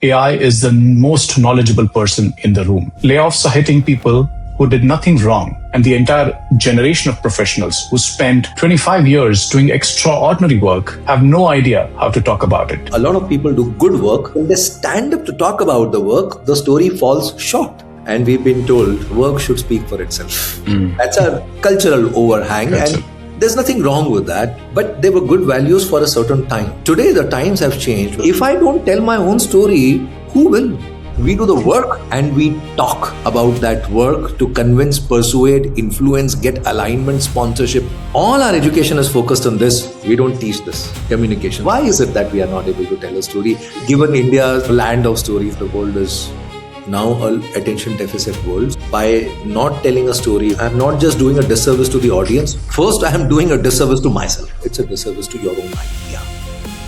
AI is the most knowledgeable person in the room. Layoffs are hitting people who did nothing wrong, and the entire generation of professionals who spent 25 years doing extraordinary work have no idea how to talk about it. A lot of people do good work. When they stand up to talk about the work, the story falls short. And we've been told work should speak for itself. That's a cultural overhang. And there's nothing wrong with that, but they were good values for a certain time. Today, the times have changed. If I don't tell my own story, who will? We do the work and we talk about that work to convince, persuade, influence, get alignment, sponsorship. All our education is focused on this. We don't teach this communication. Why is it that we are not able to tell a story? Given India's land of stories, the world is now an attention deficit world. By not telling a story, I'm not just doing a disservice to the audience. First, I am doing a disservice to myself. It's a disservice to your own idea,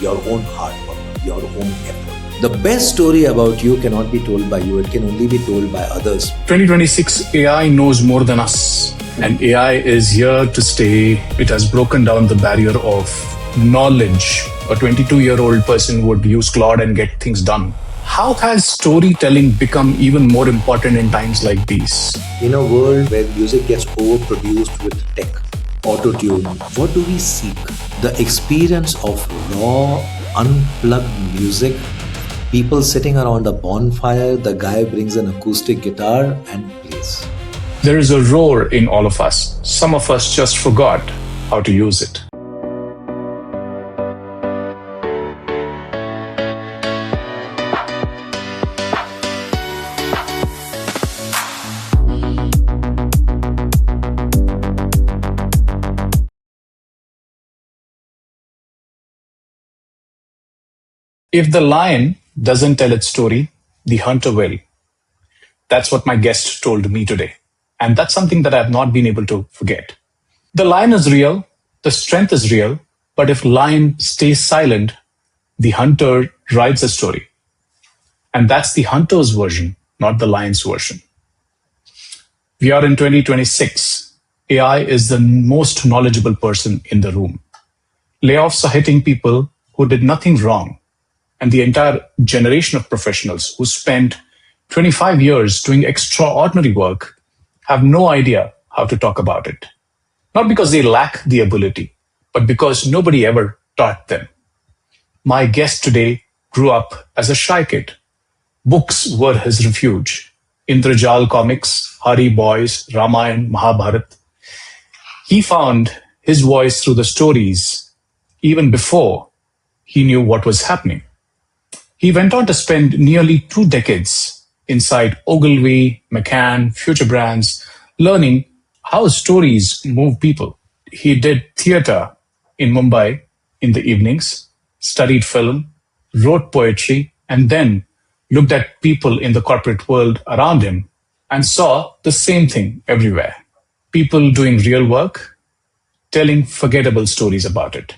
your own hard work, your own effort. The best story about you cannot be told by you. It can only be told by others. 2026, AI knows more than us. And AI is here to stay. It has broken down the barrier of knowledge. A 22-year-old person would use Claude and get things done. How has storytelling become even more important in times like these? In a world where music gets overproduced with tech, auto-tune, what do we seek? The experience of raw, unplugged music. People sitting around a bonfire, the guy brings an acoustic guitar and plays. There is a roar in all of us. Some of us just forgot how to use it. If the lion doesn't tell its story, the hunter will. That's what my guest told me today. And that's something that I've not been able to forget. The lion is real, the strength is real, but if lion stays silent, the hunter writes a story. And that's the hunter's version, not the lion's version. We are in 2026. AI is the most knowledgeable person in the room. Layoffs are hitting people who did nothing wrong. And the entire generation of professionals who spent 25 years doing extraordinary work have no idea how to talk about it. Not because they lack the ability, but because nobody ever taught them. My guest today grew up as a shy kid. Books were his refuge. Indrajal comics, Hari Boys, Ramayana, Mahabharata. He found his voice through the stories even before he knew what was happening. He went on to spend nearly 2 decades inside Ogilvy, McCann, FutureBrands, learning how stories move people. He did theater in Mumbai in the evenings, studied film, wrote poetry, and then looked at people in the corporate world around him and saw the same thing everywhere. People doing real work, telling forgettable stories about it.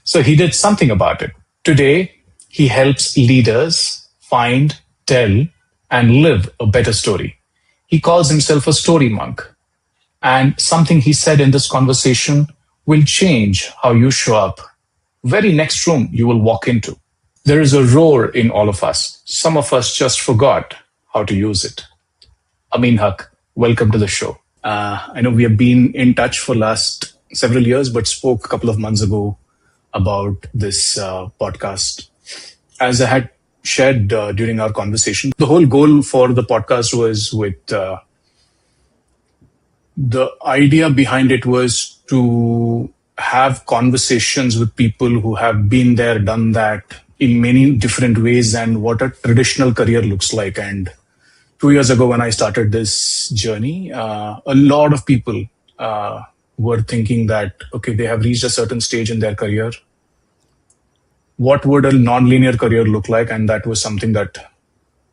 So he did something about it. Today, he helps leaders find, tell, and live a better story. He calls himself a story monk. And something he said in this conversation will change how you show up. Very next room you will walk into. There is a roar in all of us. Some of us just forgot how to use it. Ameen Haque, welcome to the show. I know we have been in touch for last several years, but spoke a couple of months ago about this podcast. As I had shared during our conversation, the whole goal for the podcast was the idea behind it was to have conversations with people who have been there, done that in many different ways and what a traditional career looks like. And 2 years ago when I started this journey, a lot of people were thinking that, okay, they have reached a certain stage in their career. What would a non-linear career look like? And that was something that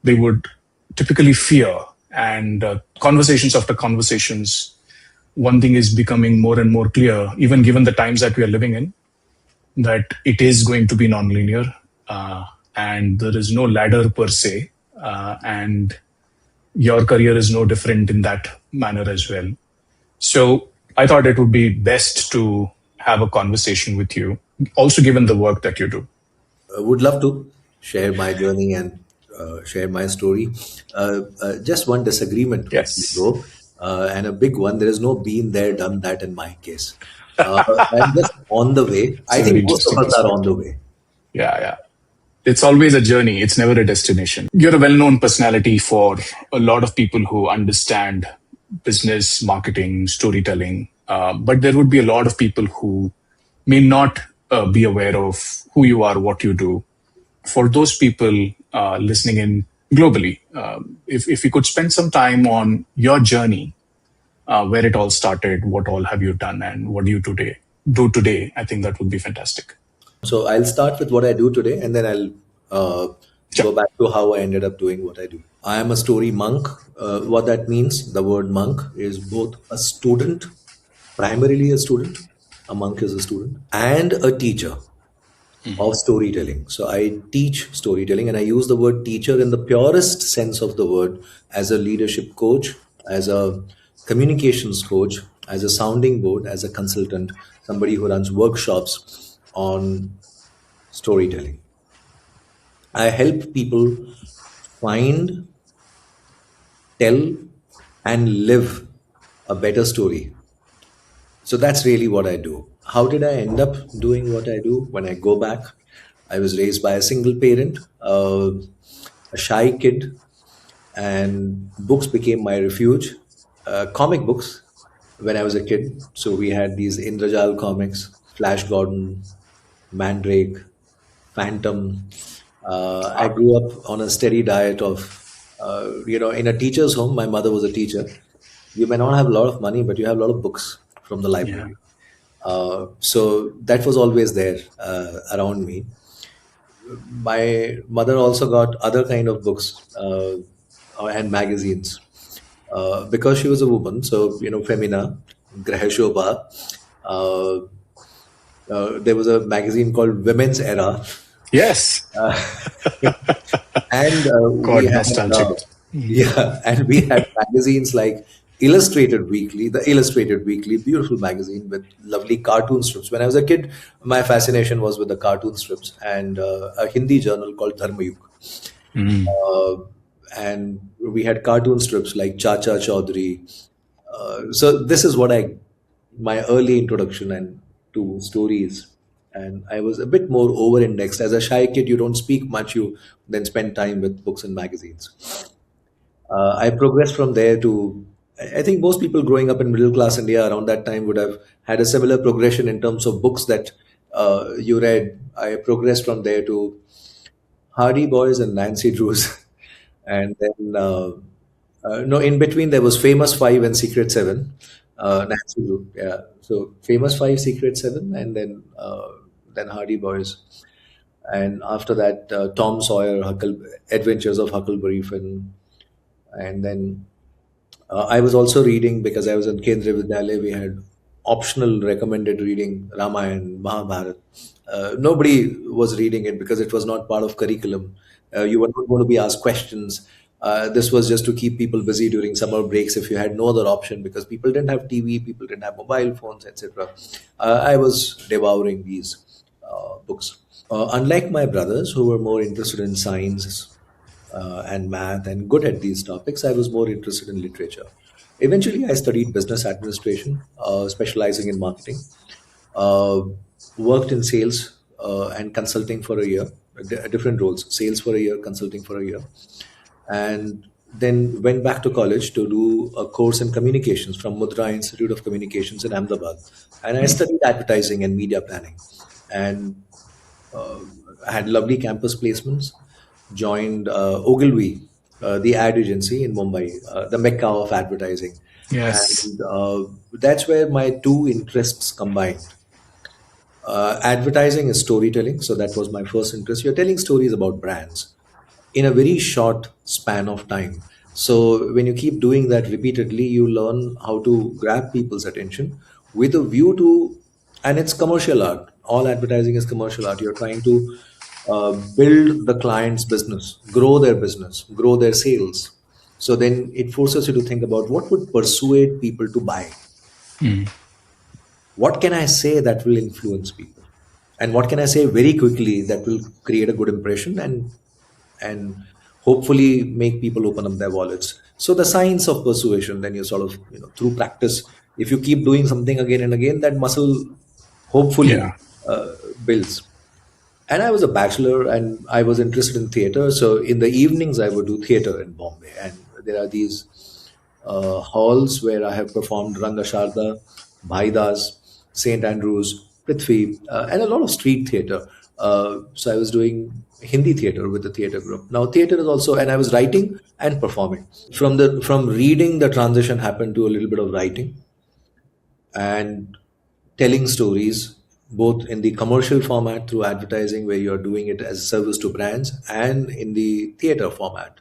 they would typically fear. And conversations after conversations, one thing is becoming more and more clear, even given the times that we are living in, that it is going to be non-linear and there is no ladder per se. And your career is no different in that manner as well. So I thought it would be best to have a conversation with you, also given the work that you do. I would love to share my journey and share my story. Just one disagreement, Yes. though, and a big one. There is no been there, done that in my case. I'm just on the way. It's I a very think most of interesting us are on the perspective. way. Yeah, yeah. It's always a journey. It's never a destination. You're a well-known personality for a lot of people who understand business, marketing, storytelling. But there would be a lot of people who may not be aware of who you are, what you do. For those people listening in globally, if you could spend some time on your journey, where it all started, what all have you done, and what do you do today, I think that would be fantastic. So I'll start with what I do today, and then I'll Sure. go back to how I ended up doing what I do. I am a story monk. What that means, the word monk is both a student, primarily a student, a monk is a student, and a teacher of storytelling. So I teach storytelling, and I use the word teacher in the purest sense of the word as a leadership coach, as a communications coach, as a sounding board, as a consultant, somebody who runs workshops on storytelling. I help people find, tell, and live a better story. So that's really what I do. How did I end up doing what I do? When I go back, I was raised by a single parent, a shy kid, and books became my refuge. Comic books when I was a kid. So we had these Indrajal comics, Flash Gordon, Mandrake, Phantom. I grew up on a steady diet of, in a teacher's home. My mother was a teacher. You may not have a lot of money, but you have a lot of books from the Yeah. library. So that was always there around me. My mother also got other kind of books and magazines because she was a woman. So Femina, Graha Shobha. Uh, there was a magazine called Women's Era, Yes. and we God, had nostalgic. yeah, and we had magazines like Illustrated Weekly, the Illustrated Weekly, beautiful magazine with lovely cartoon strips. When I was a kid, my fascination was with the cartoon strips, and a Hindi journal called Dharmayuk. Uh, and we had cartoon strips like Chacha Chaudhary. So this is what my early introduction and to stories. And I was a bit more over-indexed. As a shy kid, you don't speak much. You then spend time with books and magazines. I progressed from there to. I think most people growing up in middle class India around that time would have had a similar progression in terms of books that you read. I progressed from there to Hardy Boys and Nancy Drews, and then no, in between there was Famous Five and Secret Seven. Nancy Drew, yeah. So Famous Five, Secret Seven, and then Hardy Boys, and after that Tom Sawyer, Adventures of Huckleberry Finn, and then I was also reading because I was in Kendriya Vidyalaya. We had optional recommended reading Ramayana, Mahabharata. Nobody was reading it because it was not part of curriculum. You were not going to be asked questions. This was just to keep people busy during summer breaks if you had no other option because people didn't have TV, people didn't have mobile phones, etc. I was devouring these books. Unlike my brothers who were more interested in science and math and good at these topics, I was more interested in literature. Eventually, I studied business administration, specializing in marketing. Uh, Worked in sales and consulting for a year, different roles, sales for a year, consulting for a year. And then went back to college to do a course in communications from Mudra Institute of Communications in Ahmedabad. And I studied advertising and media planning. And uh, had lovely campus placements, joined Ogilvy, the ad agency in Mumbai, the mecca of advertising. Yes. And that's where my two interests combined. Advertising is storytelling. So that was my first interest. You're telling stories about brands in a very short span of time. So when you keep doing that repeatedly, you learn how to grab people's attention with a view to, and it's commercial art. All advertising is commercial art. You're trying to build the client's business, grow their sales. So then it forces you to think about what would persuade people to buy. What can I say that will influence people? And what can I say very quickly that will create a good impression and hopefully make people open up their wallets. So the science of persuasion, then you sort of, through practice, if you keep doing something again and again, that muscle hopefully Yeah. builds. And I was a bachelor and I was interested in theater. So in the evenings, I would do theater in Bombay. And there are these halls where I have performed Rangasharda, Bhaidas, St. Andrews, Prithvi, and a lot of street theater. So I was doing Hindi theater with the theater group. Now theater is also, and I was writing and performing. From reading, the transition happened to a little bit of writing and telling stories, both in the commercial format through advertising where you're doing it as a service to brands, and in the theater format.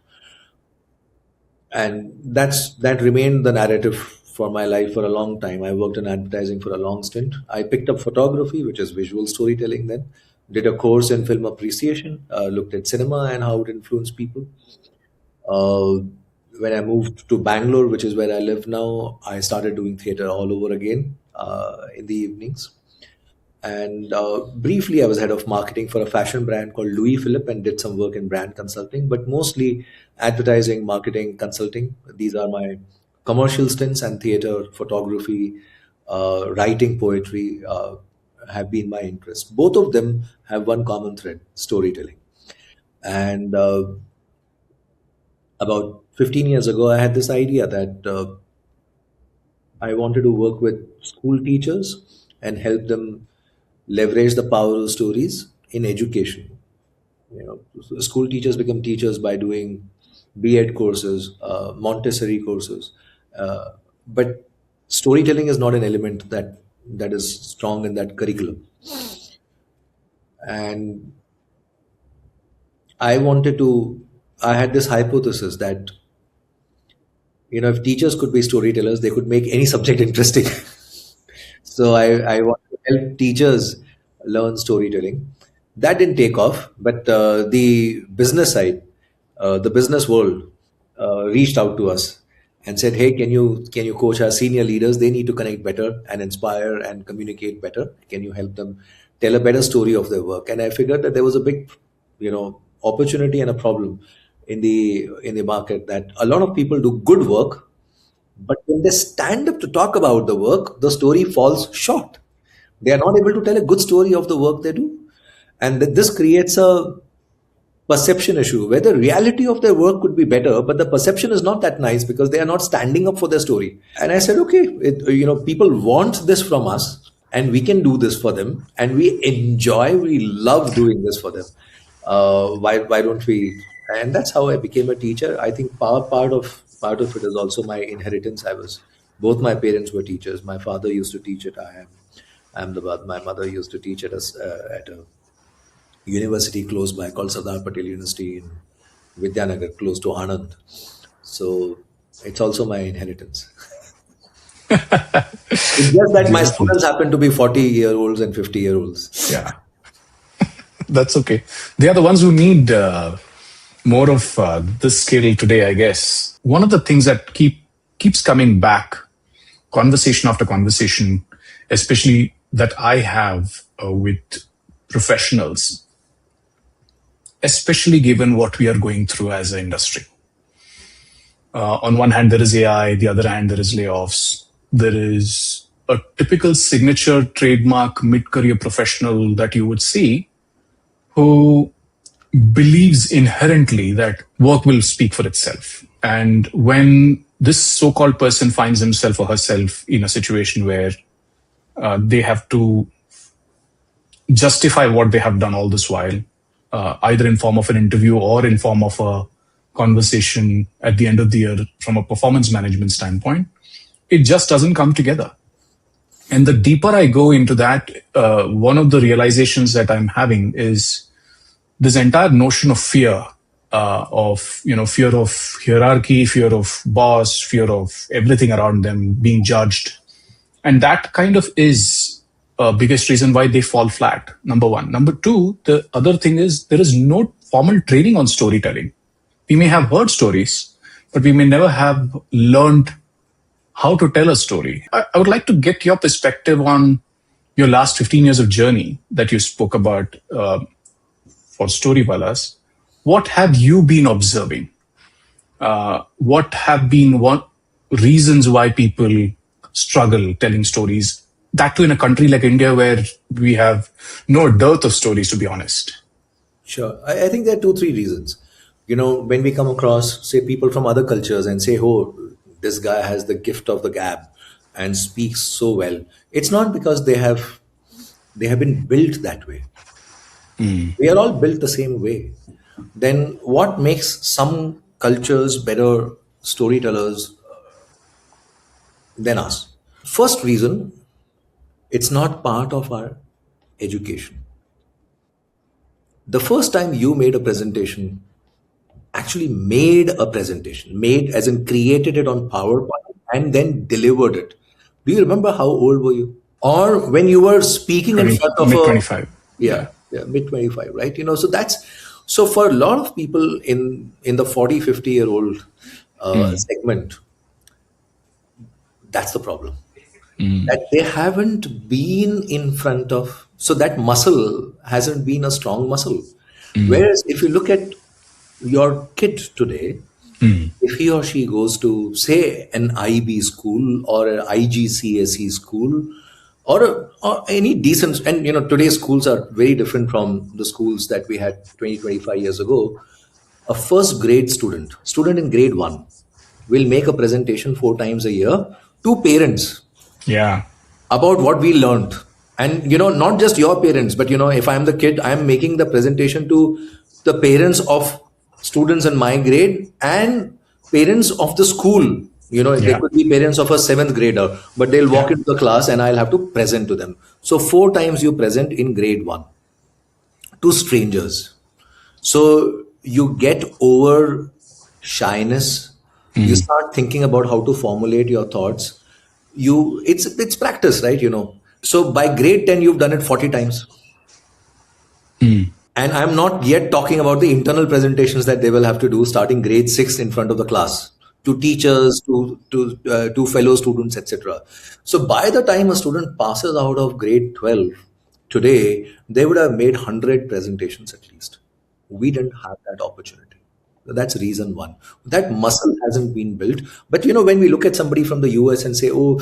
And that remained the narrative for my life for a long time. I worked in advertising for a long stint. I picked up photography, which is visual storytelling, then did a course in film appreciation, looked at cinema and how it influenced people. uh, when I moved to Bangalore, which is where I live now, I started doing theater all over again in the evenings. And briefly, I was head of marketing for a fashion brand called Louis Philippe and did some work in brand consulting, but mostly advertising, marketing, consulting. These are my commercial stints, and theater, photography, writing, poetry have been my interests. Both of them have one common thread: storytelling. And about 15 years ago, I had this idea that I wanted to work with school teachers and help them leverage the power of stories in education. School teachers become teachers by doing B.Ed courses, Montessori courses, but storytelling is not an element that is strong in that curriculum. And I wanted to. I had this hypothesis that if teachers could be storytellers, they could make any subject interesting. So I want to help teachers learn storytelling. That didn't take off, but the business side, the business world, reached out to us and said, "Hey, can you coach our senior leaders? They need to connect better and inspire and communicate better. Can you help them tell a better story of their work?" And I figured that there was a big, opportunity and a problem in the market, that a lot of people do good work, but when they stand up to talk about the work, the story falls short. They are not able to tell a good story of the work they do. And this creates a perception issue where the reality of their work could be better, but the perception is not that nice because they are not standing up for their story. And I said, okay, people want this from us and we can do this for them. And we love doing this for them. Why don't we? And that's how I became a teacher. I think part of it is also my inheritance. Both my parents were teachers. My father used to teach it. My mother used to teach at a university close by called Sardar Patel University in Vidyanagar, close to Anand. So it's also my inheritance. It's just that my Beautiful. students happen to be 40-year-olds and 50-year-olds. Yeah. That's okay. They are the ones who need more of this skill today, I guess. One of the things that keeps coming back, conversation after conversation, especially that I have with professionals, especially given what we are going through as an industry. On one hand, there is AI. The other hand, there is layoffs. There is a typical signature trademark mid-career professional that you would see who believes inherently that work will speak for itself. And when this so-called person finds himself or herself in a situation where they have to justify what they have done all this while, either in form of an interview or in form of a conversation at the end of the year from a performance management standpoint, it just doesn't come together. And the deeper I go into that, one of the realizations that I'm having is this entire notion of fear of hierarchy, fear of boss, fear of everything around them being judged. And that kind of is a biggest reason why they fall flat, number one. Number two, the other thing is there is no formal training on storytelling. We may have heard stories, but we may never have learned how to tell a story. I would like to get your perspective on your last 15 years of journey that you spoke about for Storywallahs. what have you been observing? What have been what reasons why people struggle telling stories? That too in a country like India where we have no dearth of stories, to be honest. Sure. I think there are two, three reasons. When we come across, say, people from other cultures and say, oh, this guy has the gift of the gab and speaks so well, it's not because they have been built that way. We are all built the same way. Then what makes some cultures better storytellers than us? First reason, it's not part of our education. The first time you made a presentation, actually made a presentation, made as in created it on PowerPoint and then delivered it. Do you remember how old were you? Or when you were speaking in front of mid 25. yeah, mid 25, right? So for a lot of people in the 40, 50-year-old segment, that's the problem. That they haven't been in front of, so that muscle hasn't been a strong muscle. Whereas if you look at your kid today, if he or she goes to, say, an IB school or an IGCSE school or any decent, and today's schools are very different from the schools that we had 20, 25 years ago. A first grade student in grade 1 will make a presentation 4 times a year to parents. Yeah. About what we learned. And, not just your parents, but, if I'm the kid, I'm making the presentation to the parents of students in my grade and parents of the school. They could be parents of a 7th grader, but they'll walk into the class and I'll have to present to them. So 4 times you present in grade 1 to strangers. So you get over shyness. You start thinking about how to formulate your thoughts. It's practice, right? So by grade 10 you've done it 40 times, and I'm not yet talking about the internal presentations that they will have to do starting grade 6 in front of the class to teachers, to fellow students, etc. So by the time a student passes out of grade 12 today, they would have made 100 presentations at least. We didn't have that opportunity. That's reason one. That muscle hasn't been built. But when we look at somebody from the US and say, oh,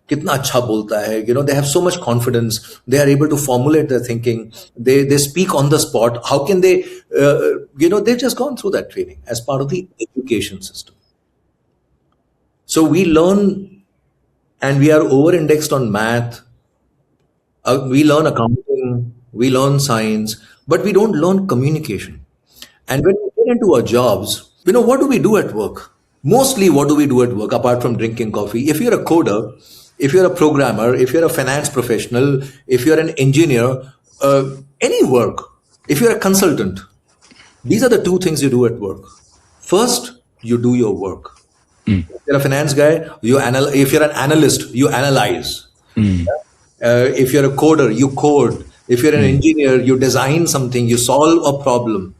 kitna acha bolta hai, they have so much confidence. They are able to formulate their thinking. They speak on the spot. How can they, they've just gone through that training as part of the education system. So we learn, and we are over-indexed on math. We learn accounting, we learn science, but we don't learn communication. And when we get into our jobs, what do we do at work? Mostly, what do we do at work apart from drinking coffee? If you're a coder, if you're a programmer, if you're a finance professional, if you're an engineer, any work, if you're a consultant, these are the 2 things you do at work. First, you do your work. If you're a finance guy, if you're an analyst, you analyze. If you're a coder, you code. If you're an engineer, you design something, you solve a problem.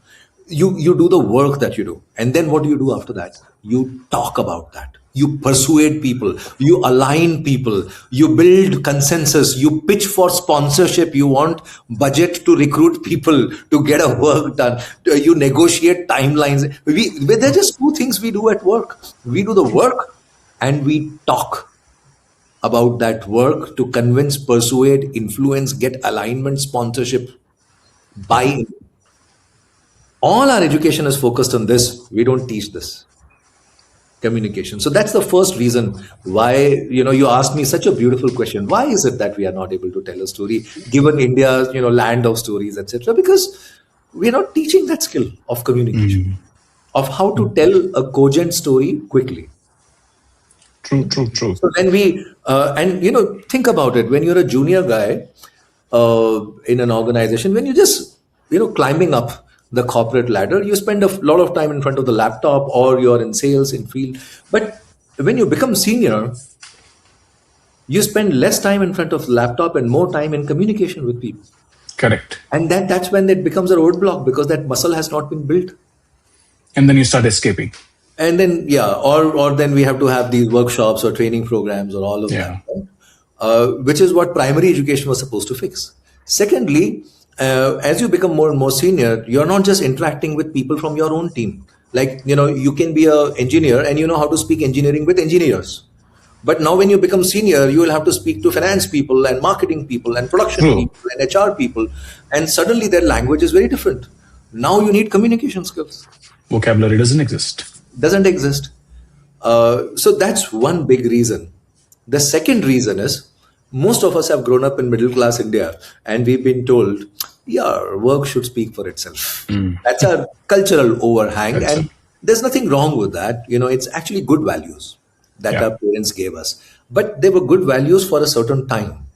You do the work that you do. And then what do you do after that? You talk about that. You persuade people. You align people. You build consensus. You pitch for sponsorship. You want budget to recruit people to get a work done. You negotiate timelines. There are just 2 things we do at work. We do the work and we talk about that work to convince, persuade, influence, get alignment, sponsorship, buy-in. All our education is focused on this. We don't teach this. Communication. So that's the first reason why, you asked me such a beautiful question. Why is it that we are not able to tell a story, given India's, land of stories, etc.? Because we're not teaching that skill of communication, of how to tell a cogent story quickly. True. So then think about it. When you're a junior guy in an organization, when you just, climbing up the corporate ladder, you spend a lot of time in front of the laptop, or you're in sales, in field. But when you become senior, you spend less time in front of the laptop and more time in communication with people. Correct. And that's when it becomes a roadblock, because that muscle has not been built. And then you start escaping. And then, or then we have to have these workshops or training programs or all of that, right? Which is what primary education was supposed to fix. Secondly, as you become more and more senior, you're not just interacting with people from your own team. Like, you can be an engineer and you know how to speak engineering with engineers. But now when you become senior, you will have to speak to finance people and marketing people and production True. people and HR people. And suddenly their language is very different. Now you need communication skills. Vocabulary doesn't exist. Doesn't exist. So that's one big reason. The second reason is most of us have grown up in middle class India and we've been told, yeah, work should speak for itself. That's our cultural overhang. That's And it. there's nothing wrong with that. It's actually good values that Yeah. our parents gave us. But they were good values for a certain time.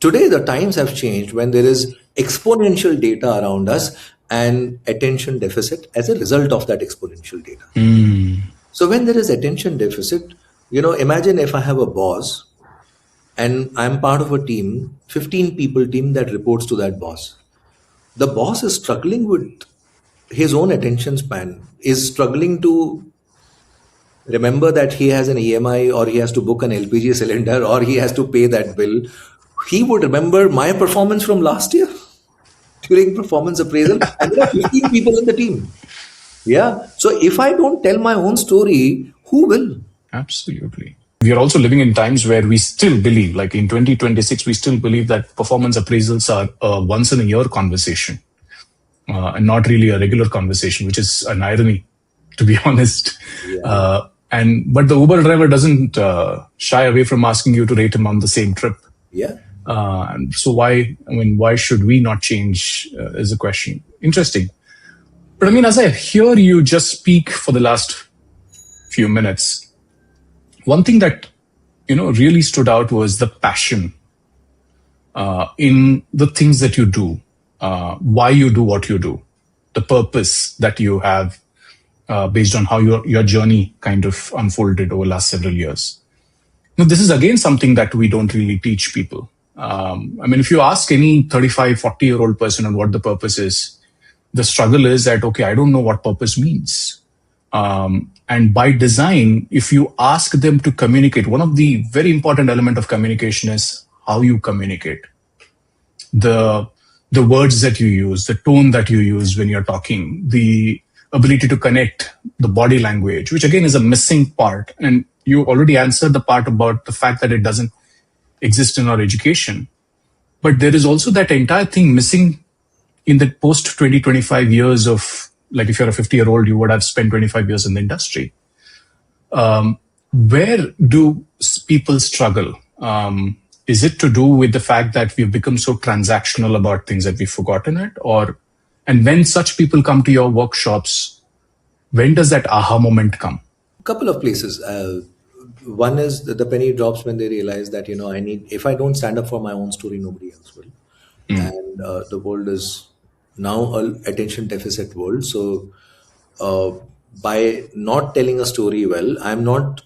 Today, the times have changed when there is exponential data around us and attention deficit as a result of that exponential data. So when there is attention deficit, imagine if I have a boss and I'm part of a team, 15 people team that reports to that boss. The boss is struggling with his own attention span, is struggling to remember that he has an EMI or he has to book an LPG cylinder or he has to pay that bill. He would remember my performance from last year during performance appraisal, and there are 15 people in the team. Yeah. So if I don't tell my own story, who will? Absolutely. We are also living in times where we still believe, like in 2026, we still believe that performance appraisals are a once in a year conversation and not really a regular conversation, which is an irony, to be honest. Yeah. But the Uber driver doesn't shy away from asking you to rate him on the same trip. Yeah. And so why should we not change is a question. Interesting. But I mean, as I hear you just speak for the last few minutes, one thing that, really stood out was the passion in the things that you do, why you do what you do, the purpose that you have based on how your journey kind of unfolded over the last several years. Now, this is again something that we don't really teach people. I mean, if you ask any 35, 40-year-old person on what the purpose is, the struggle is that, okay, I don't know what purpose means. And by design, if you ask them to communicate, one of the very important element of communication is how you communicate. The words that you use, the tone that you use when you're talking, the ability to connect, the body language, which again is a missing part. And you already answered the part about the fact that it doesn't exist in our education. But there is also that entire thing missing in the post 20, 25 years of, like if you're a 50-year-old, you would have spent 25 years in the industry. Where do people struggle? Is it to do with the fact that we've become so transactional about things that we've forgotten it? And when such people come to your workshops, when does that aha moment come? A couple of places. One is the penny drops when they realize that, if I don't stand up for my own story, nobody else will. And the world is now an attention deficit world. So by not telling a story well, I'm not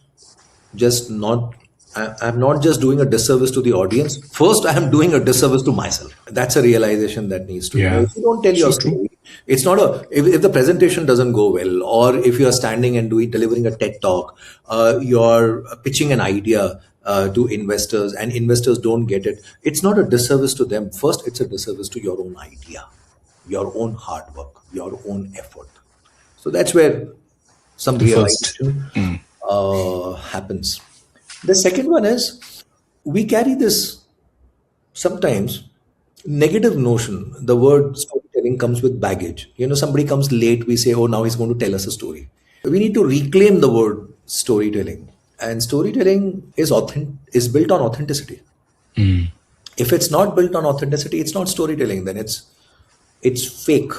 just doing a disservice to the audience. First, I am doing a disservice to myself. That's a realization that needs to be. If you don't tell your story, it's not if the presentation doesn't go well, or if you are standing and delivering a TED talk, you're pitching an idea to investors and investors don't get it. It's not a disservice to them. First, it's a disservice to your own idea, your own hard work, your own effort. So that's where some realization happens. The second one is we carry this sometimes negative notion. The word storytelling comes with baggage. Somebody comes late, we say, oh, now he's going to tell us a story. We need to reclaim the word storytelling. And storytelling is built on authenticity. If it's not built on authenticity, it's not storytelling. Then it's fake.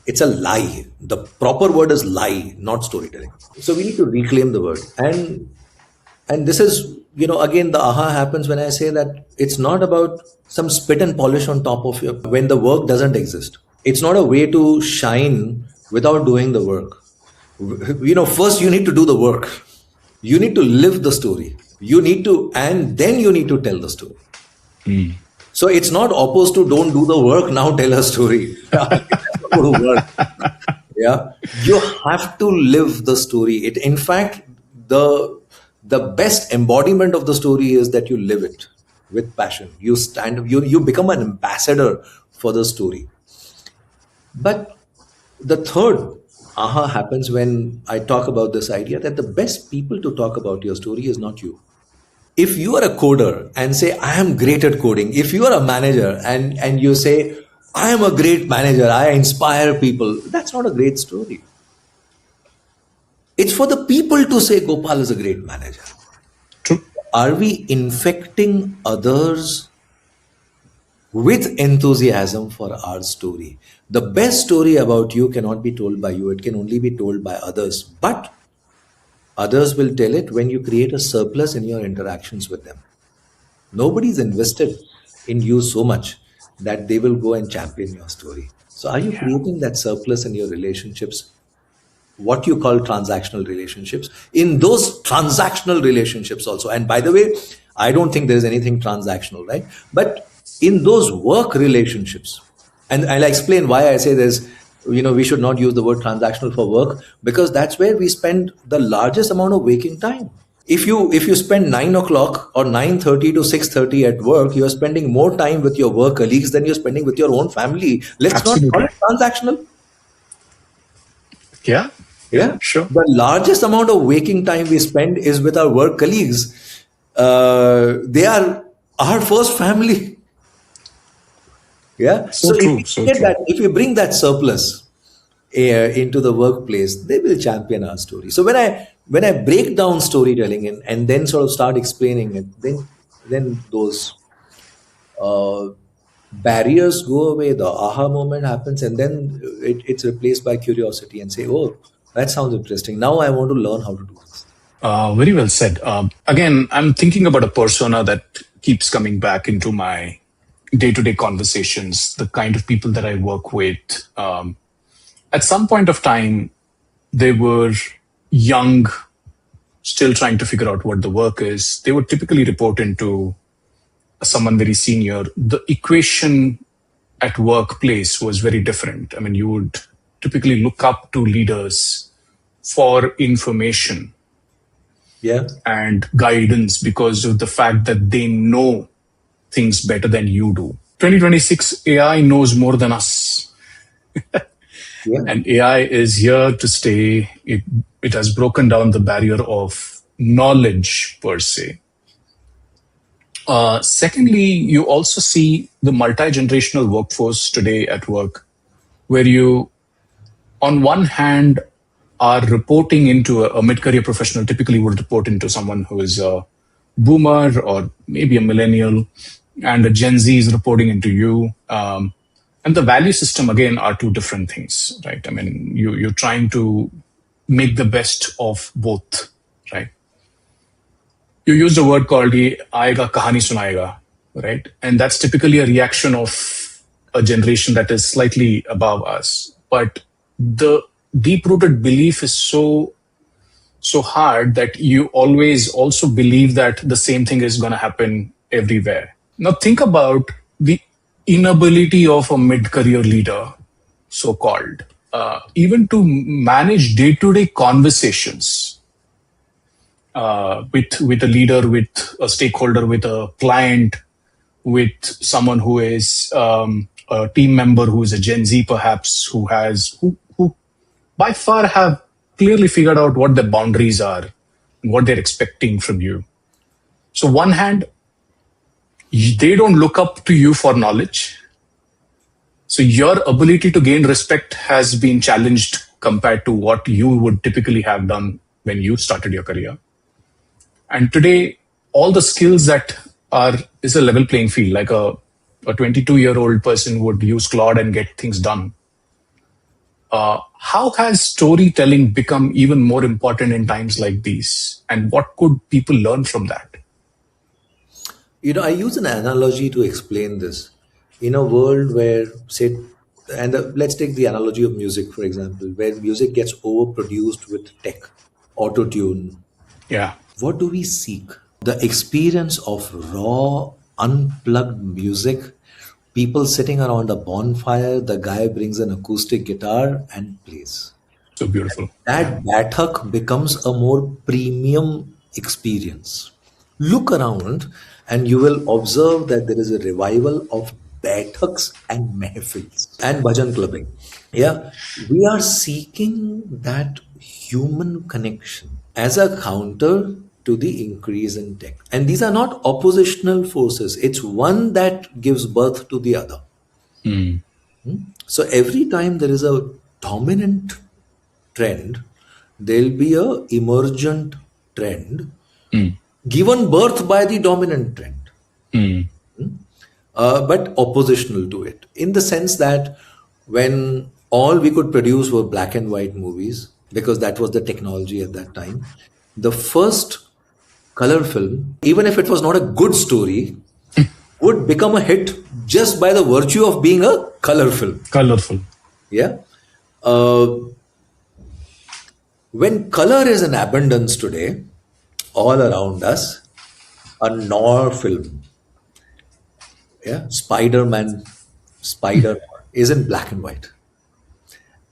It's a lie. The proper word is lie, not storytelling. So we need to reclaim the word. And this is, again, the aha happens when I say that it's not about some spit and polish on top of you when the work doesn't exist. It's not a way to shine without doing the work. First you need to do the work. You need to live the story. And then you need to tell the story. So it's not opposed to don't do the work, now tell a story. Yeah. You have to live the story. In fact, the best embodiment of the story is that you live it with passion. You become an ambassador for the story. But the third aha happens when I talk about this idea that the best people to talk about your story is not you. If you are a coder and say, I am great at coding, if you are a manager and you say, I am a great manager, I inspire people, that's not a great story. It's for the people to say Gopal is a great manager. True. Are we infecting others with enthusiasm for our story? The best story about you cannot be told by you, it can only be told by others. But others will tell it when you create a surplus in your interactions with them. Nobody's invested in you so much that they will go and champion your story. So, are you creating that surplus in your relationships? What you call transactional relationships, in those transactional relationships also. And by the way, I don't think there's anything transactional, right? But in those work relationships, and I'll explain why I say there's, we should not use the word transactional for work, because that's where we spend the largest amount of waking time. If you spend 9 o'clock or 9:30 to 6:30 at work, you're spending more time with your work colleagues than you're spending with your own family. Let's not call it transactional. Yeah, sure. The largest amount of waking time we spend is with our work colleagues. They are our first family. Yeah. So true. If we bring that surplus into the workplace, they will champion our story. So when I break down storytelling and then sort of start explaining it, then those barriers go away, the aha moment happens, and then it's replaced by curiosity and say, oh, that sounds interesting. Now I want to learn how to do this. Very well said. Again, I'm thinking about a persona that keeps coming back into my day-to-day conversations, the kind of people that I work with. At some point of time, they were young, still trying to figure out what the work is. They would typically report into someone very senior. The equation at workplace was very different. I mean, you would typically look up to leaders for information and guidance because of the fact that they know things better than you do. 2026, AI knows more than us. And AI is here to stay. It has broken down the barrier of knowledge per se. Secondly, you also see the multi-generational workforce today at work, where you, on one hand, are reporting into a mid-career professional, typically would report into someone who is a boomer or maybe a millennial, and a Gen Z is reporting into you. And the value system, again, are two different things, right? I mean, you're trying to make the best of both, right? You used a word called "aayega kahani sunayega," right? And that's typically a reaction of a generation that is slightly above us. But the deep-rooted belief is so hard that you always also believe that the same thing is going to happen everywhere. Now think about the inability of a mid-career leader, so-called, even to manage day-to-day conversations with a leader, with a stakeholder, with a client, with someone who is a team member who is a Gen Z perhaps, who by far have clearly figured out what the boundaries are and what they're expecting from you. So one hand, they don't look up to you for knowledge. So your ability to gain respect has been challenged compared to what you would typically have done when you started your career. And today, all the skills that is a level playing field, like a 22-year-old person would use Claude and get things done. How has storytelling become even more important in times like these? And what could people learn from that? I use an analogy to explain this. In a world where, let's take the analogy of music, for example, where music gets overproduced with tech, auto-tune. Yeah. What do we seek? The experience of raw, unplugged music, people sitting around a bonfire, the guy brings an acoustic guitar and plays. So beautiful. That bathak becomes a more premium experience. Look around and you will observe that there is a revival of baithaks and mehfils and bhajan clubbing. Yeah, we are seeking that human connection as a counter to the increase in tech. And these are not oppositional forces, it's one that gives birth to the other. So every time there is a dominant trend, there'll be a emergent trend given birth by the dominant trend, but oppositional to it, in the sense that when all we could produce were black and white movies, because that was the technology at that time, the first color film, even if it was not a good story, would become a hit just by the virtue of being a color film. Colorful. Yeah. When color is in abundance today, all around us, a noir film, yeah, Spider is in black and white,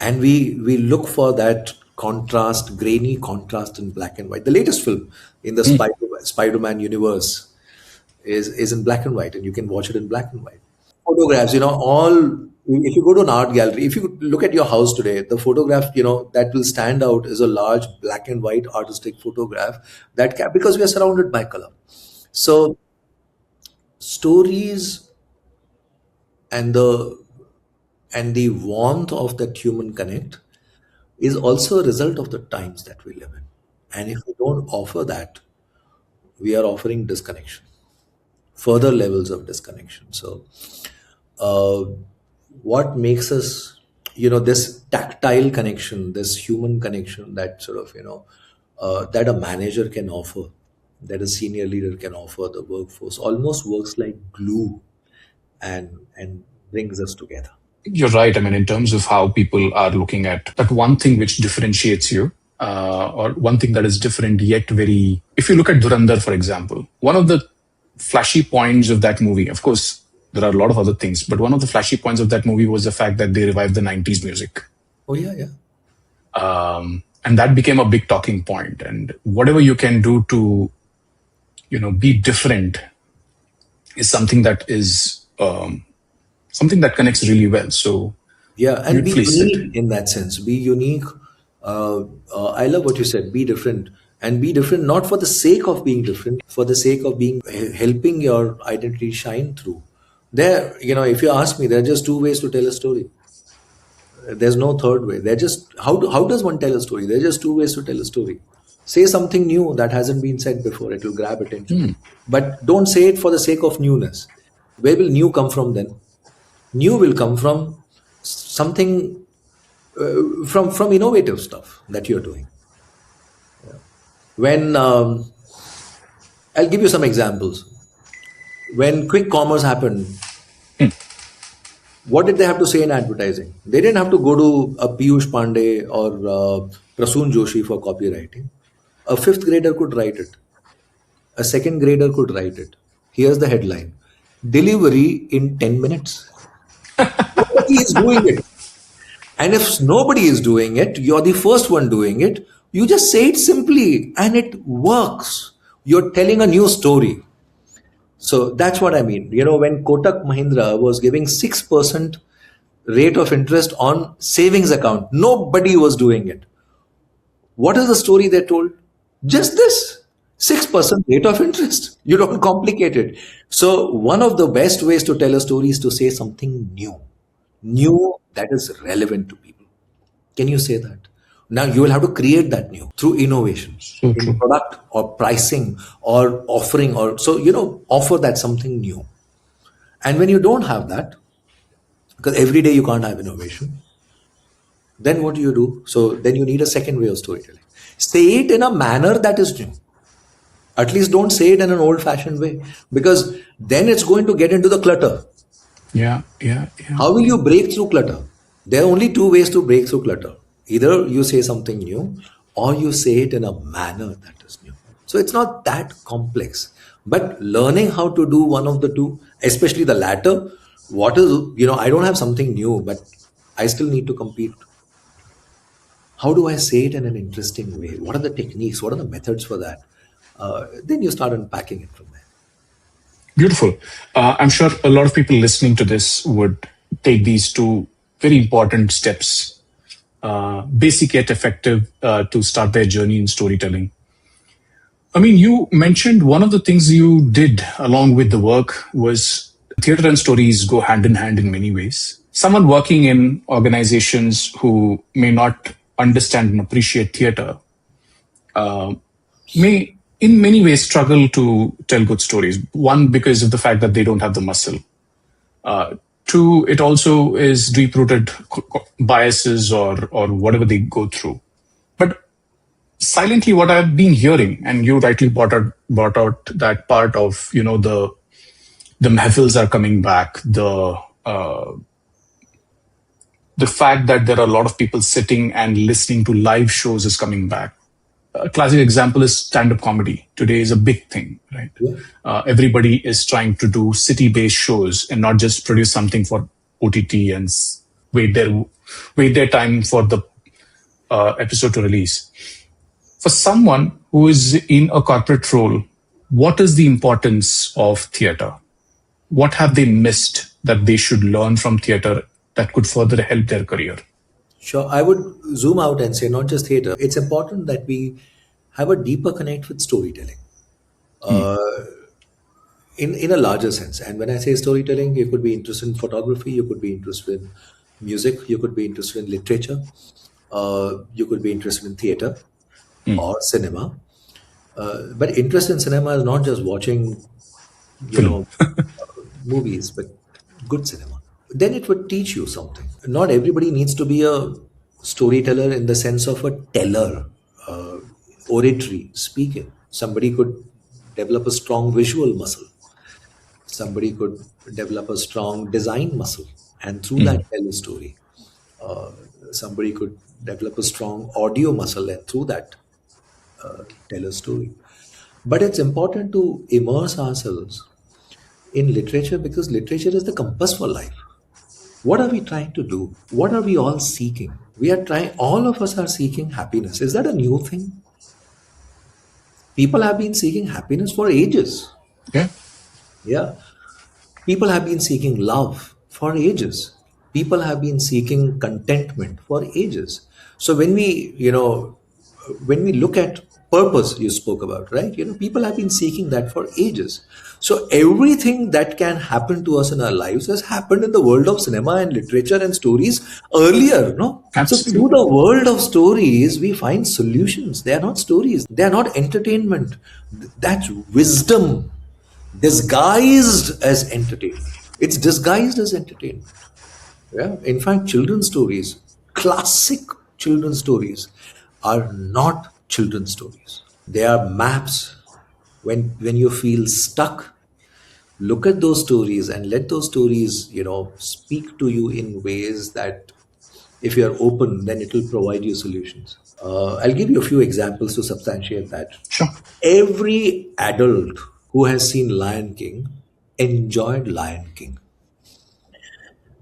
and we look for that contrast, grainy contrast in black and white. The latest film in the Spider-Man universe is in black and white, and you can watch it in black and white. Photographs, all, if you go to an art gallery, if you look at your house today, the photograph, that will stand out is a large black and white artistic photograph because we are surrounded by color. So stories and the warmth of that human connect is also a result of the times that we live in. And if we don't offer that, we are offering disconnection, further levels of disconnection. So what makes us, this tactile connection, this human connection that sort of, that a manager can offer, that a senior leader can offer the workforce, almost works like glue and brings us together. You're right. I mean, in terms of how people are looking at that one thing which differentiates you, or one thing that is different yet very... If you look at Dhurandhar, for example, one of the flashy points of that movie, of course, there are a lot of other things, but one of the flashy points of that movie was the fact that they revived the 90s music. Oh, yeah. And that became a big talking point. And whatever you can do to, be different is something that is... something that connects really well. So yeah, and be unique in that sense. Be unique. I love what you said. Be different, and be different not for the sake of being different, for the sake of being helping your identity shine through. There, if you ask me, there are just two ways to tell a story. There's no third way. They're just how does one tell a story? There are just two ways to tell a story. Say something new that hasn't been said before. It will grab attention. But don't say it for the sake of newness. Where will new come from then? New will come from something, from innovative stuff that you're doing. When I'll give you some examples. When quick commerce happened, what did they have to say in advertising? They didn't have to go to a Piyush Pandey or Prasoon Joshi for copywriting. A fifth grader could write it. A second grader could write it. Here's the headline: delivery in 10 minutes. Nobody is doing it. And if nobody is doing it, you're the first one doing it. You just say it simply and it works. You're telling a new story. So that's what I mean. When Kotak Mahindra was giving 6% rate of interest on savings account, nobody was doing it. What is the story they told? Just this. 6% rate of interest. You don't complicate it. So one of the best ways to tell a story is to say something new that is relevant to people. Can you say that? Now you will have to create that new through innovation in product or pricing or offering, or offer that something new. And when you don't have that, because every day you can't have innovation, then what do? So then you need a second way of storytelling. Say it in a manner that is new. At least don't say it in an old-fashioned way, because then it's going to get into the clutter. Yeah. How will you break through clutter? There are only two ways to break through clutter. Either you say something new, or you say it in a manner that is new. So it's not that complex. But learning how to do one of the two, especially the latter, I don't have something new, but I still need to compete. How do I say it in an interesting way? What are the techniques? What are the methods for that? Then you start unpacking it from there. Beautiful. I'm sure a lot of people listening to this would take these two very important steps, basic yet effective, to start their journey in storytelling. I mean, you mentioned one of the things you did along with the work was theater and stories go hand in hand in many ways. Someone working in organizations who may not understand and appreciate theater may, in many ways, struggle to tell good stories. One, because of the fact that they don't have the muscle. Two, it also is deep-rooted biases or whatever they go through. But silently, what I've been hearing, and you rightly brought out that part of, the mahfils are coming back, the fact that there are a lot of people sitting and listening to live shows is coming back. A classic example is stand-up comedy. Today is a big thing, right? Yeah. Everybody is trying to do city-based shows and not just produce something for OTT and wait their time for the episode to release. For someone who is in a corporate role, what is the importance of theater? What have they missed that they should learn from theater that could further help their career? Sure. I would zoom out and say not just theater. It's important that we have a deeper connect with storytelling in a larger sense. And when I say storytelling, you could be interested in photography, you could be interested in music, you could be interested in literature, you could be interested in theater or cinema. But interest in cinema is not just watching, movies, but good cinema. Then it would teach you something. Not everybody needs to be a storyteller in the sense of a teller, oratory, speaking. Somebody could develop a strong visual muscle. Somebody could develop a strong design muscle and through that tell a story. Somebody could develop a strong audio muscle and through that tell a story. But it's important to immerse ourselves in literature because literature is the compass for life. What are we trying to do? What are we all seeking? All of us are seeking happiness. Is that a new thing? People have been seeking happiness for ages. Yeah. Yeah. People have been seeking love for ages. People have been seeking contentment for ages. So when we look at purpose you spoke about, right? People have been seeking that for ages. So everything that can happen to us in our lives has happened in the world of cinema and literature and stories earlier, no? Absolutely. So through the world of stories, we find solutions. They are not stories. They are not entertainment. That's wisdom disguised as entertainment. It's disguised as entertainment. Yeah. In fact, children's stories, classic children's stories, are not children's stories. They are maps. When you feel stuck, look at those stories and let those stories, speak to you in ways that if you're open, then it will provide you solutions. I'll give you a few examples to substantiate that. Sure. Every adult who has seen Lion King enjoyed Lion King.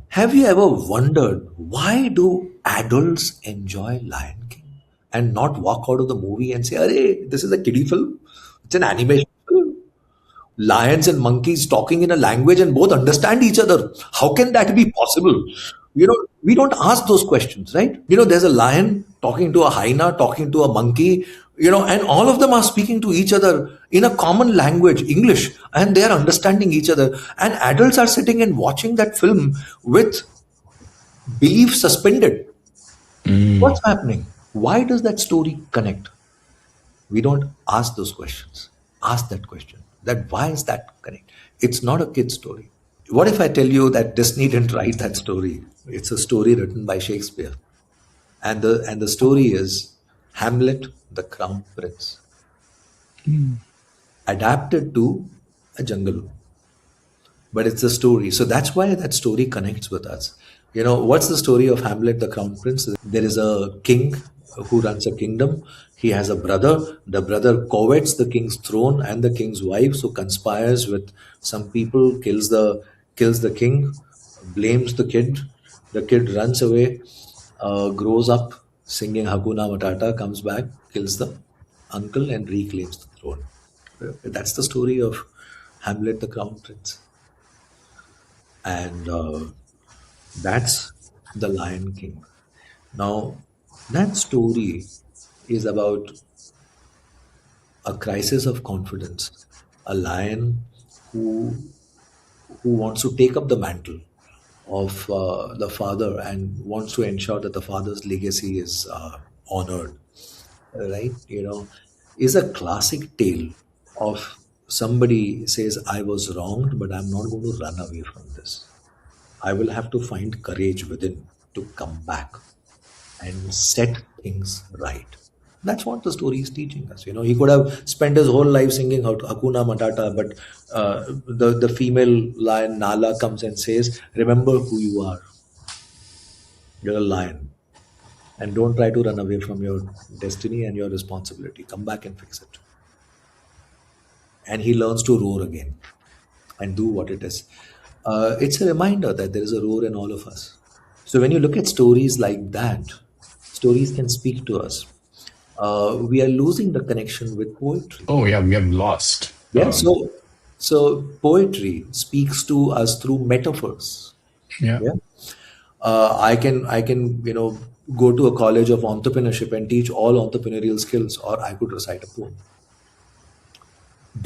Have you ever wondered why do adults enjoy Lion King and not walk out of the movie and say, "Arey, this is a kiddie film. It's an animation film. Lions and monkeys talking in a language and both understand each other. How can that be possible?" We don't ask those questions, right? There's a lion talking to a hyena, talking to a monkey, and all of them are speaking to each other in a common language, English, and they are understanding each other. And adults are sitting and watching that film with belief suspended. What's happening? Why does that story connect? We don't ask those questions. Ask that question. That why is that connect? It's not a kid's story. What if I tell you that Disney didn't write that story? It's a story written by Shakespeare. And the story is Hamlet, the Crown Prince. Adapted to a jungle. But it's a story. So that's why that story connects with us. What's the story of Hamlet, the Crown Prince? There is a king who runs a kingdom. He has a brother. The brother covets the king's throne and the king's wife, so conspires with some people, kills the king, blames the kid. The kid runs away, grows up singing Hakuna Matata, comes back, kills the uncle, and reclaims the throne. That's the story of Hamlet the Crown Prince. And that's The Lion King. Now, that story is about a crisis of confidence, a lion who who wants to take up the mantle of the father and wants to ensure that the father's legacy is honored, right? Is a classic tale of somebody says, I was wronged, but I'm not going to run away from this. I will have to find courage within to come back and set things right. That's what the story is teaching us. He could have spent his whole life singing out Hakuna Matata, but the female lion Nala comes and says, "Remember who you are. You're a lion, and don't try to run away from your destiny and your responsibility. Come back and fix it." And he learns to roar again and do what it is. It's a reminder that there is a roar in all of us. So when you look at stories like that, stories can speak to us. We are losing the connection with poetry. Oh yeah, we have lost. Yeah, so poetry speaks to us through metaphors. Yeah. Yeah, I can go to a college of entrepreneurship and teach all entrepreneurial skills, or I could recite a poem.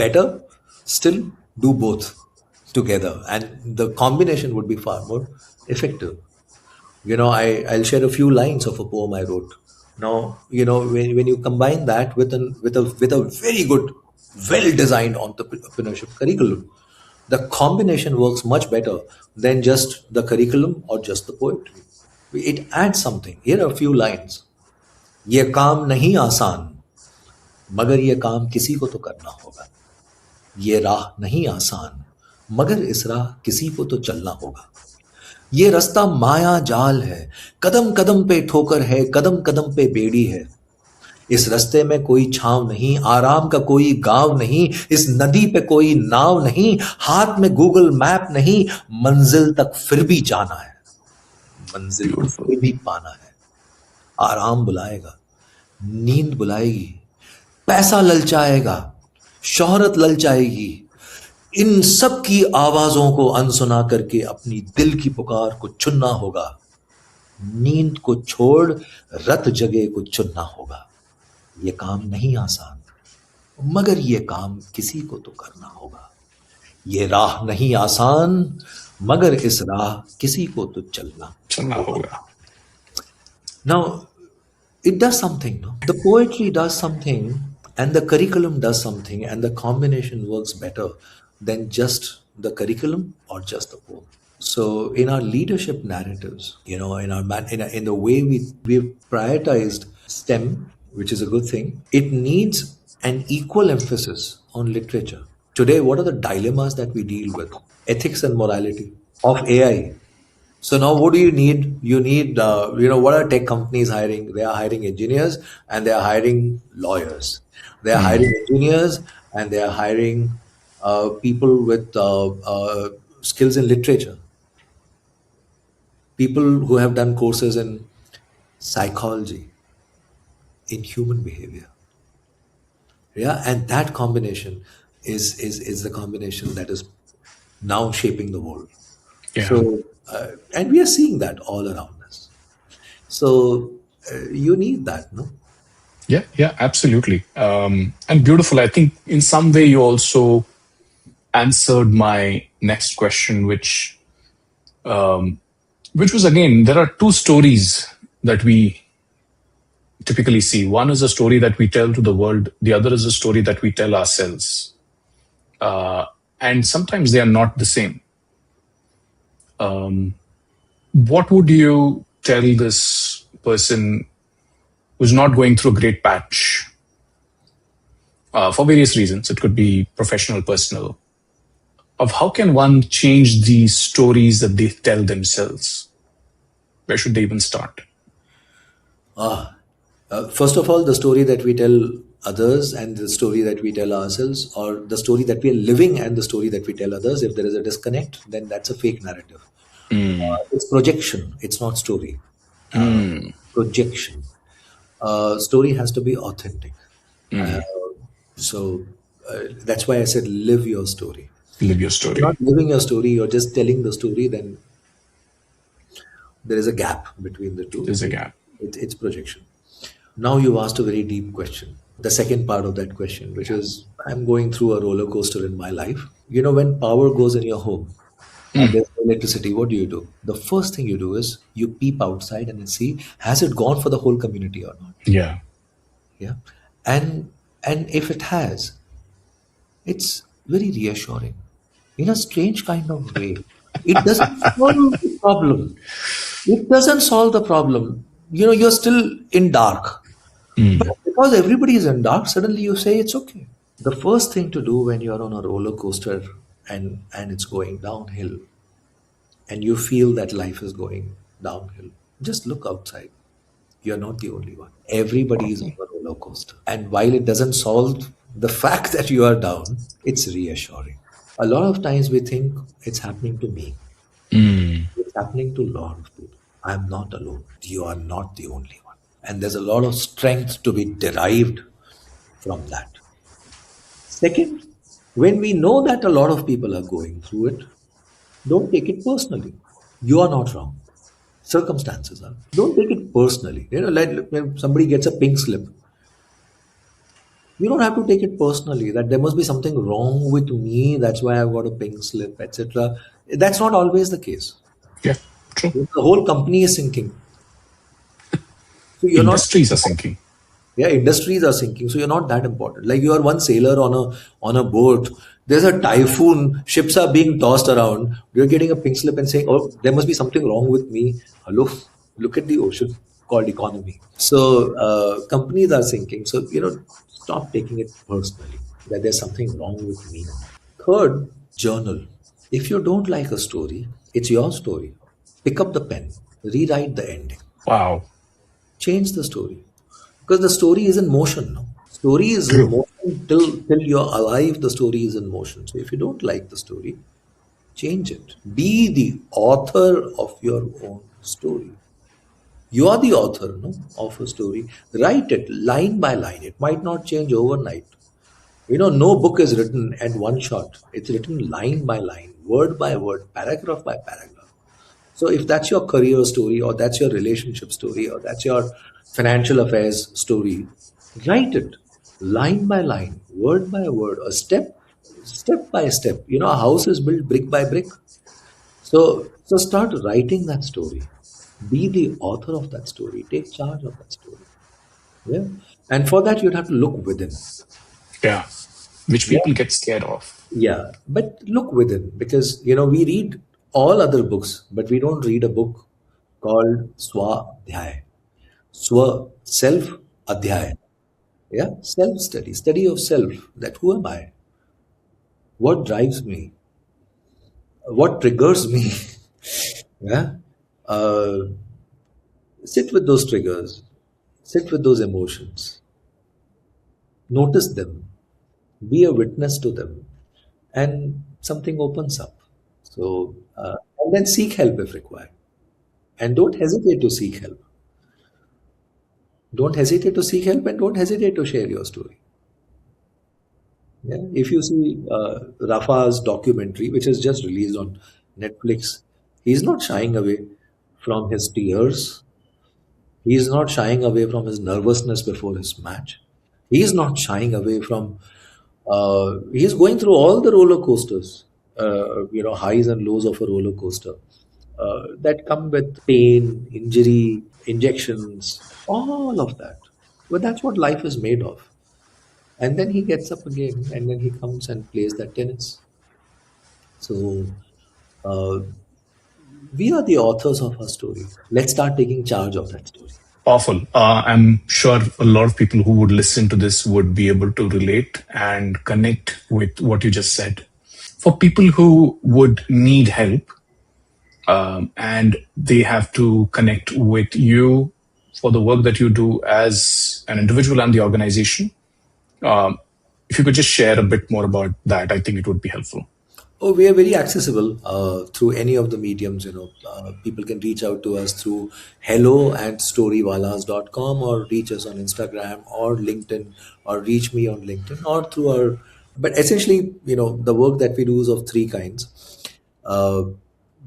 Better still, do both together, and the combination would be far more effective. I'll share a few lines of a poem I wrote. Now, when you combine that with a very good, well designed entrepreneurship curriculum, the combination works much better than just the curriculum or just the poetry. It adds something. Here are a few lines. ये काम नहीं आसान, मगर ये काम किसी को तो करना होगा. ये राह नहीं आसान, मगर इस राह किसी को तो चलना होगा. ये रास्ता माया जाल है, कदम कदम पे ठोकर है, कदम कदम पे बेड़ी है. इस रास्ते में कोई छांव नहीं, आराम का कोई गांव नहीं, इस नदी पे कोई नाव नहीं, हाथ में गूगल मैप नहीं, मंजिल तक फिर भी जाना है, मंजिल को फिर भी पाना है. आराम बुलाएगा, नींद बुलाएगी, पैसा ललचाएगा, शोहरत ललचाएगी. इन सब की आवाजों को अनसुना करके अपनी दिल की पुकार को चुनना होगा. नींद को छोड़ रत जगह को चुनना होगा. ये काम नहीं आसान, मगर ये काम किसी को तो करना होगा. ये राह नहीं आसान, मगर इस राह किसी को तो चलना होगा. Now, it does something. No? The poetry does something, and the curriculum does something, and the combination works better than just the curriculum or just the poem. So, in our leadership narratives, in the way we've prioritized STEM, which is a good thing, it needs an equal emphasis on literature. Today, what are the dilemmas that we deal with? Ethics and morality of AI. So now what do you need? You need, what are tech companies hiring? They are hiring engineers and they are hiring lawyers. They are hiring engineers and they are hiring people with skills in literature. People who have done courses in psychology, in human behavior. Yeah, and that combination is the combination that is now shaping the world. Yeah. So, and we are seeing that all around us. So you need that, no? Yeah, absolutely. And beautiful. I think in some way you also answered my next question, which was again, there are two stories that we typically see. One is a story that we tell to the world. The other is a story that we tell ourselves. And sometimes they are not the same. What would you tell this person who's not going through a great patch for various reasons? It could be professional, personal, of how can one change the stories that they tell themselves? Where should they even start? First of all, the story that we tell others and the story that we tell ourselves, or the story that we are living and the story that we tell others, if there is a disconnect, then that's a fake narrative. It's projection. It's not story. Projection. Story has to be authentic. So that's why I said live your story. Live your If you're story. not living your story, you're just telling the story, then there is a gap between the two. There's a gap. It's projection. Now you asked a very deep question. The second part of that question, which is I'm going through a roller coaster in my life. You know, when power goes in your home and there's no electricity, what do? The first thing you do is you peep outside and you see, has it gone for the whole community or not? Yeah. Yeah. And if it has, it's very reassuring in a strange kind of way. It doesn't solve the problem. It doesn't solve the problem. You know, you're still in dark. But because everybody is in dark, suddenly you say it's okay. The first thing to do when you're on a roller coaster and it's going downhill and you feel that life is going downhill, just look outside. You're not the only one. Everybody is on a roller coaster. And while it doesn't solve the fact that you are down, it's reassuring. A lot of times we think it's happening to me. It's happening to a lot of people. I'm not alone. You are not the only one. And there's a lot of strength to be derived from that. Second, when we know that a lot of people are going through it, don't take it personally. You are not wrong. Circumstances are. Don't take it personally. You know, like when somebody gets a pink slip, you don't have to take it personally that there must be something wrong with me. That's why I've got a pink slip, etc. That's not always the case. Yeah. True. The whole company is sinking. So you're not. Industries are sinking. Yeah, industries are sinking, so you're not that important. Like you are one sailor on a boat. There's a typhoon. Ships are being tossed around. You're getting a pink slip and saying, "Oh, there must be something wrong with me." Hello, look at the ocean called economy. So companies are sinking. So stop taking it personally that there's something wrong with me. Third, journal. If you don't like a story, it's your story. Pick up the pen, rewrite the ending, Wow. change the story. Because the story is in motion. No? Story is in True. motion till you're alive. The story is in motion. So if you don't like the story, change it. Be the author of your own story. You are the author, no, of a story. Write it line by line. It might not change overnight. No book is written at one shot. It's written line by line, word by word, paragraph by paragraph. So if that's your career story, or that's your relationship story, or that's your financial affairs story, write it line by line, word by word, or step by step. A house is built brick by brick. So start writing that story. Be the author of that story. Take charge of that story. Yeah. And for that, you'd have to look within. Yeah. Which people get scared of. Yeah. But look within, because, we read all other books, but we don't read a book called Swadhyay. Self Adhyay. Yeah. Self study, study of self. That who am I? What drives me? What triggers me? Yeah. Uh, Sit with those triggers, sit with those emotions, notice them, be a witness to them, and something opens up. So, and then seek help if required. And don't hesitate to seek help. Don't hesitate to seek help, and don't hesitate to share your story. Yeah? If you see Rafa's documentary, which is just released on Netflix, he's not shying away from his tears. He's not shying away from his nervousness before his match. He's not shying away from. He's going through all the roller coasters, highs and lows of a roller coaster that come with pain, injury, injections, all of that. But that's what life is made of. And then he gets up again, and then he comes and plays that tennis. So uh, we are the authors of our story. Let's start taking charge of that story. Powerful. I'm sure a lot of people who would listen to this would be able to relate and connect with what you just said. For people who would need help and they have to connect with you for the work that you do as an individual and the organization, if you could just share a bit more about that, I think it would be helpful. Oh, we are very accessible through any of the mediums. People can reach out to us through hello@storywallahs.com, or reach us on Instagram or LinkedIn, or reach me on LinkedIn, or through our But essentially, the work that we do is of three kinds. Uh,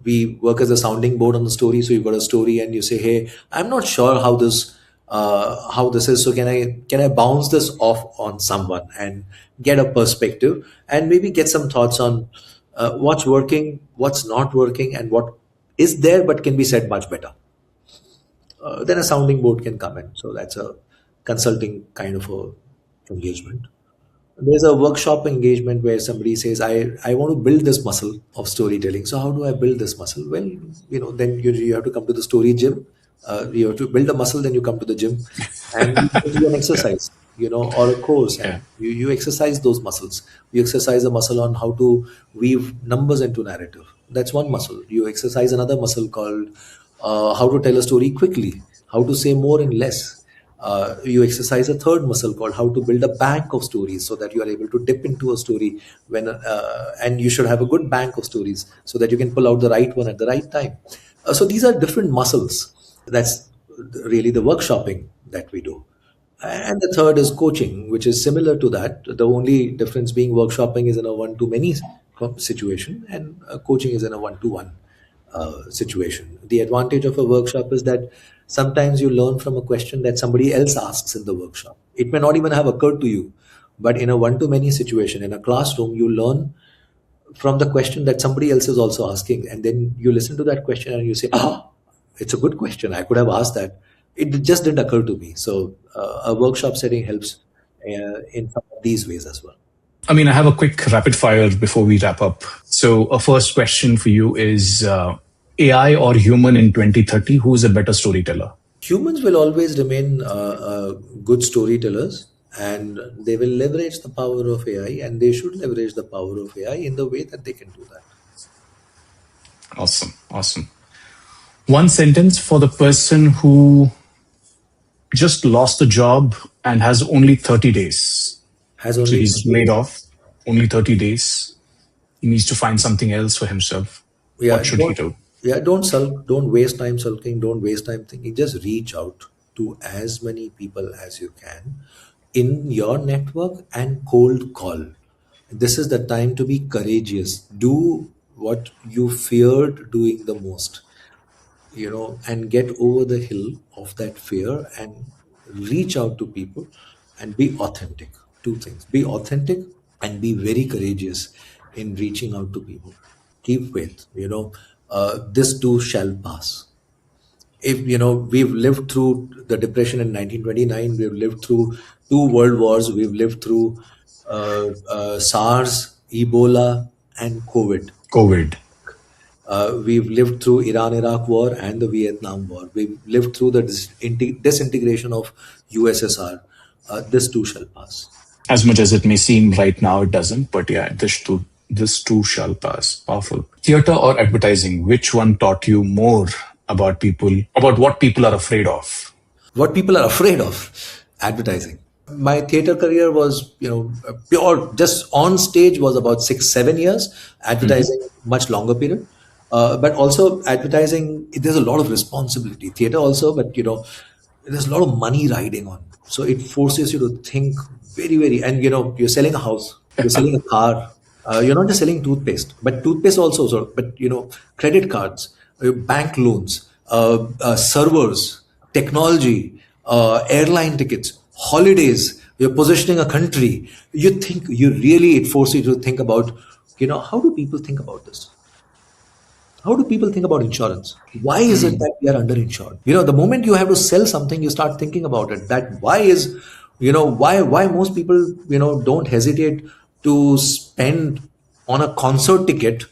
we work as a sounding board on the story. So you've got a story, and you say, "Hey, I'm not sure how this is. So can I bounce this off on someone and get a perspective, and maybe get some thoughts on what's working, what's not working, and what is there but can be said much better." Then a sounding board can come in. So that's a consulting kind of a engagement. There's a workshop engagement where somebody says, I want to build this muscle of storytelling. So how do I build this muscle? Well, then you have to come to the story gym. You have to build a muscle, then you come to the gym and you do an exercise, or a course, Yeah. and you exercise those muscles. You exercise a muscle on how to weave numbers into narrative. That's one muscle. You exercise another muscle called how to tell a story quickly, how to say more in less. You exercise a third muscle called how to build a bank of stories, so that you are able to dip into a story and you should have a good bank of stories so that you can pull out the right one at the right time. So these are different muscles. That's really the workshopping that we do. And the third is coaching, which is similar to that. The only difference being workshopping is in a one-to-many situation, and coaching is in a one-to-one situation. The advantage of a workshop is that sometimes you learn from a question that somebody else asks in the workshop. It may not even have occurred to you, but in a one-to-many situation, in a classroom, you learn from the question that somebody else is also asking, and then you listen to that question and you say, "Ah, it's a good question. I could have asked that. It just didn't occur to me." So a workshop setting helps in some of these ways as well. I mean, I have a quick rapid fire before we wrap up. So, a first question for you is AI or human in 2030? Who is a better storyteller? Humans will always remain good storytellers, and they will leverage the power of AI, and they should leverage the power of AI in the way that they can do that. Awesome. Awesome. One sentence for the person who just lost the job and has only 30 days. Has So only he's laid off, only 30 days. He needs to find something else for himself. yeah What should he don't do? don't sulk, don't waste time sulking, don't waste time thinking. Just reach out to as many people as you can in your network and cold call. This is the time to be courageous. Do what you feared doing the most, and get over the hill of that fear and reach out to people and be authentic. Two things: be authentic and be very courageous in reaching out to people. Keep faith. This too shall pass. If we've lived through the depression in 1929, we've lived through two world wars, we've lived through SARS, Ebola, and COVID. COVID. We've lived through Iran-Iraq war and the Vietnam War. We've lived through the disintegration of USSR. This too shall pass. As much as it may seem right now, it doesn't. But yeah, this too shall pass. Powerful. Theater or advertising? Which one taught you more about what people are afraid of? What people are afraid of? Advertising. My theater career was, pure, just on stage was about 6-7 years. Advertising, much longer period. But also advertising, there's a lot of responsibility. Theater also, but there's a lot of money riding on. So it forces you to think very, very, and you're selling a house, you're selling a car. You're not just selling toothpaste, but toothpaste also, but credit cards, bank loans, servers, technology, airline tickets, holidays. You're positioning a country. It forces you to think about, how do people think about this? How do people think about insurance? Why is it that we are underinsured? The moment you have to sell something, you start thinking about it. That why is, why most people, don't hesitate to spend on a concert ticket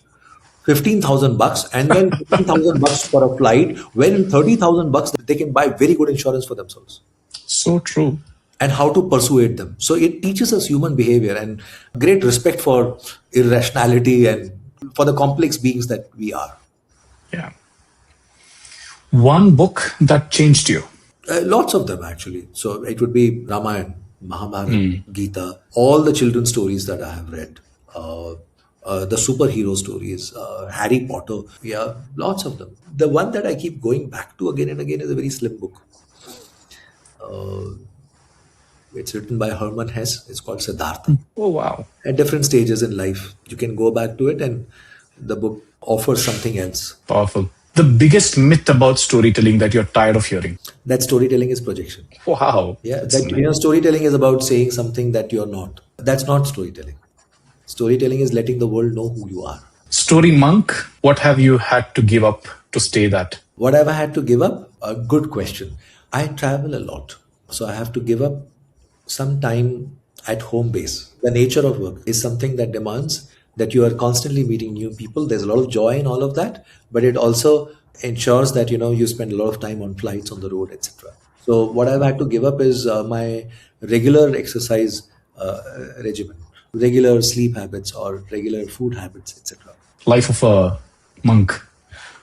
$15,000 and then $15,000 for a flight, when in $30,000 they can buy very good insurance for themselves. So true. And how to persuade them. So it teaches us human behavior and great respect for irrationality and for the complex beings that we are. Yeah. One book that changed you? Lots of them, actually. So it would be Ramayana, Mahabharata, Gita, all the children's stories that I have read, the superhero stories, Harry Potter. Yeah, lots of them. The one that I keep going back to again and again is a very slim book. It's written by Hermann Hesse. It's called Siddhartha. Oh, wow. At different stages in life, you can go back to it, and the book offers something else. Powerful. The biggest myth about storytelling that you're tired of hearing? That storytelling is projection. Wow. Yeah, that storytelling is about saying something that you're not. That's not storytelling. Storytelling is letting the world know who you are. Story monk, what have you had to give up to stay that? What have I had to give up? A good question. I travel a lot. So I have to give up some time at home base. The nature of work is something that demands that you are constantly meeting new people. There's a lot of joy in all of that, but it also ensures that you spend a lot of time on flights, on the road, etc. So what I've had to give up is my regular exercise regimen, regular sleep habits, or regular food habits, etc. Life of a monk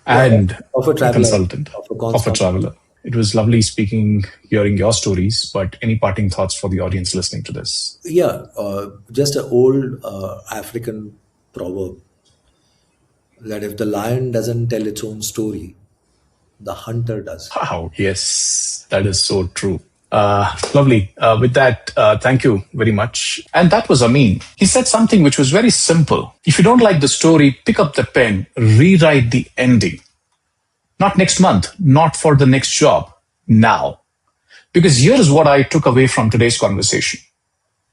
and of a traveler, consultant, of a traveler. It was lovely hearing your stories, but any parting thoughts for the audience listening to this? Yeah, just an old African proverb that if the lion doesn't tell its own story, the hunter does. Wow, yes, that is so true. Lovely. With that, thank you very much. And that was Ameen. He said something which was very simple. If you don't like the story, pick up the pen, rewrite the ending. Not next month, not for the next job, now. Because here is what I took away from today's conversation.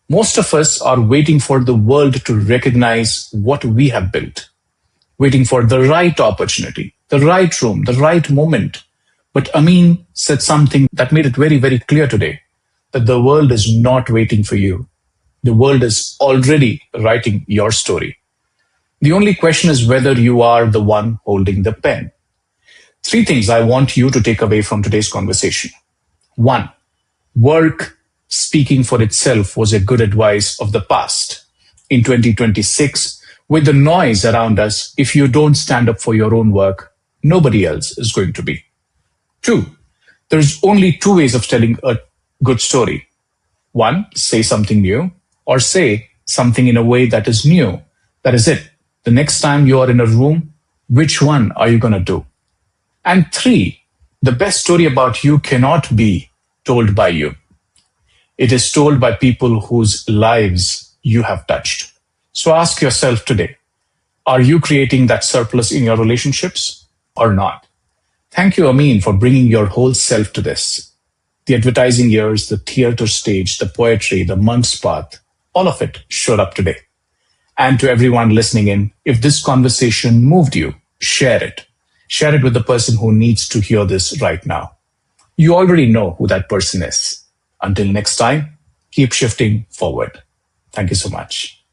Most of us are waiting for the world to recognize what we have built, waiting for the right opportunity, the right room, the right moment. But Ameen said something that made it very, very clear today, that the world is not waiting for you. The world is already writing your story. The only question is whether you are the one holding the pen. 3 things I want you to take away from today's conversation. 1, work speaking for itself was a good advice of the past. In 2026, with the noise around us, if you don't stand up for your own work, nobody else is going to be. 2, there's only 2 ways of telling a good story. 1, say something new, or say something in a way that is new. That is it. The next time you are in a room, which one are you going to do? And 3, the best story about you cannot be told by you. It is told by people whose lives you have touched. So ask yourself today, are you creating that surplus in your relationships or not? Thank you, Ameen, for bringing your whole self to this. The advertising years, the theater stage, the poetry, the monk's path, all of it showed up today. And to everyone listening in, if this conversation moved you, share it. Share it with the person who needs to hear this right now. You already know who that person is. Until next time, keep shifting forward. Thank you so much.